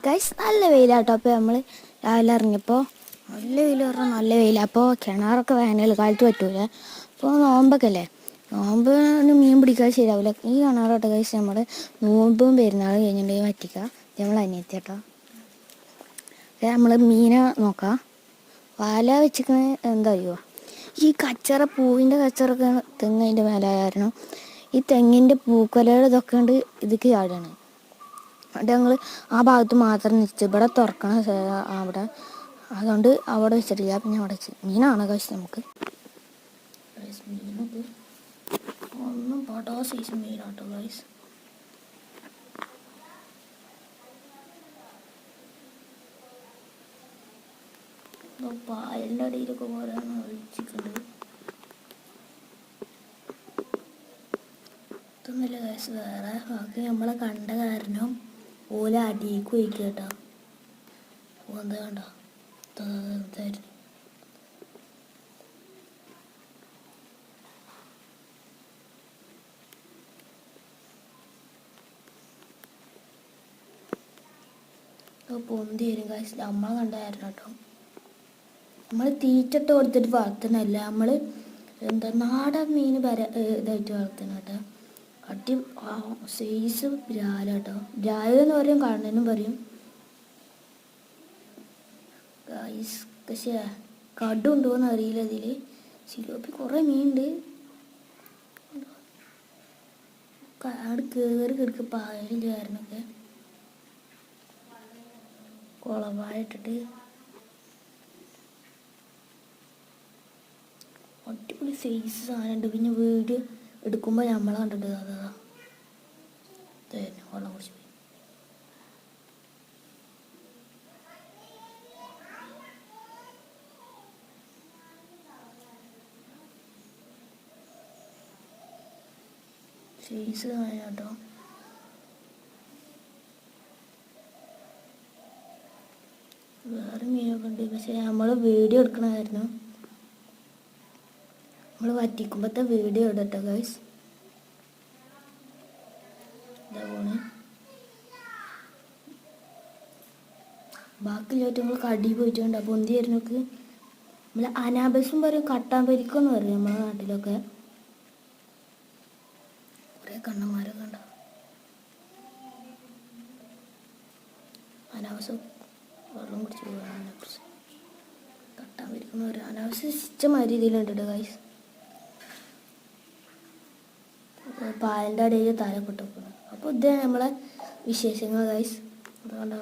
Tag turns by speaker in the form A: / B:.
A: Guys നല്ല വെയിലാട്ടോ. അപ്പോൾ നമ്മൾ രാവിലെ ഇറങ്ങിയപ്പോൾ നല്ല വെയിൽ പറഞ്ഞാൽ നല്ല വെയിലാണ്. അപ്പോൾ കിണറൊക്കെ വേനൽ കാലത്ത് പറ്റൂല. അപ്പോൾ നോമ്പൊക്കെ അല്ലേ, നോമ്പിന് മീൻ പിടിക്കാൻ ശരിയാവില്ല. ഈ കിണറോട്ടോ ഗൈസ് നമ്മൾ നോമ്പും പെരുന്നാൾ കഴിഞ്ഞിട്ടുണ്ടെങ്കിൽ വറ്റിക്കുക. നമ്മൾ അനിയത്തി കേട്ടോ. നമ്മൾ മീനെ നോക്കാം. വല വെച്ചിരിക്കുന്നത് എന്താ അറിയുമോ, ഈ കച്ചറ പൂവിൻ്റെ കച്ചറൊക്കെ തെങ്ങിൻ്റെ മേലെ കാരണം ഈ തെങ്ങിൻ്റെ പൂക്കൊലയുടെ ഇതൊക്കെ ഉണ്ട് ഇതൊക്കെ ചാടുകയാണ്. അവിടെ ഞങ്ങൾ ആ ഭാഗത്ത് മാത്രം നിശ്ചയം ഇവിടെ തുറക്കണ അവിടെ, അതുകൊണ്ട് അവിടെ വെച്ചിട്ടില്ല. പിന്നെ അവിടെ വെച്ച് മീനാണ് കഴിച്ച് നമുക്ക് മീനൊക്കെ ഒന്നും പടോ സൈസ് മീനാട്ടോ ഗൈസ്. പായലിൻ്റെ അടിയിലൊക്കെ പോരാണ് ഒഴിച്ചിട്ടുണ്ട്. ഇതൊന്നുമില്ല ഗൈസ്, വേറെ ബാക്കി നമ്മളെ കണ്ട കാരണം ഓല അടിയിലേക്ക് ഒഴിക്കുക കേട്ടോ. എന്താ കണ്ടോ ഇതായിരുന്നു. പൊന്തി വരും കാശ്. നമ്മളെ കണ്ടായിരുന്നു കേട്ടോ. നമ്മൾ തീറ്റിട്ട് കൊടുത്തിട്ട് വളർത്തണല്ല, നമ്മൾ എന്താ നാടൻ മീൻ ഇതായിട്ട് വളർത്തണം കേട്ടോ. അടി സൈസ് ബ്രാല കേട്ടോ. ബ്രാല എന്ന് പറയും, കണ്ണനും പറയും ഗൈസ്. പക്ഷേ കടുണ്ടോയെന്ന് അറിയില്ല ഇതിൽ. സിലോപ്പി കുറേ മീനുണ്ട്. അവിടെ കയറി കിടക്കുക പായലിൻ്റെ കാരണമൊക്കെ കുളവായിട്ടിട്ട് അടിപൊളി സൈസ് സാധനമുണ്ട്. പിന്നെ വീട് എടുക്കുമ്പോൾ നമ്മളെ കണ്ടിട്ട് അതാ വെള്ളം കുടിച്ച് പോയി. സൈസ് സാധനം കേട്ടോ. വേറെ മീനൊക്കെ ഉണ്ട്, പക്ഷെ നമ്മൾ വീഡിയോ എടുക്കണമായിരുന്നു. നമ്മൾ വറ്റിക്കുമ്പോഴത്തെ വീഡിയോ ഇടട്ടോ ഗൈസ്. ഇതാ പോണ്. ബാക്കിയില്ലായിട്ട് നമ്മൾ കടി പോയിട്ടുണ്ട്. അപ്പോൾ എന്ത് ചെയ്യുന്നൊക്കെ നമ്മൾ അനാബസും പറയും, കട്ടാൻ പരിക്കെന്ന് പറയും നമ്മളെ നാട്ടിലൊക്കെ. കുറേ കണ്ണന്മാരൊക്കെ ഉണ്ടാവും. അനാബസ് വെള്ളം കുടിച്ച് പോകാൻ അനാബസ് കട്ടാൻ പരിക്കെന്ന് പറയും. അനാബസ് ഇഷ്ടമായ രീതിയിലുണ്ട് കേട്ടോ ഗൈസ്. പാലിൻ്റെ അടിയിൽ തല പൊട്ടിക്കണം. അപ്പോൾ ഇതാണ് നമ്മളെ വിശേഷങ്ങൾ ഗൈസ്. അതുകൊണ്ട്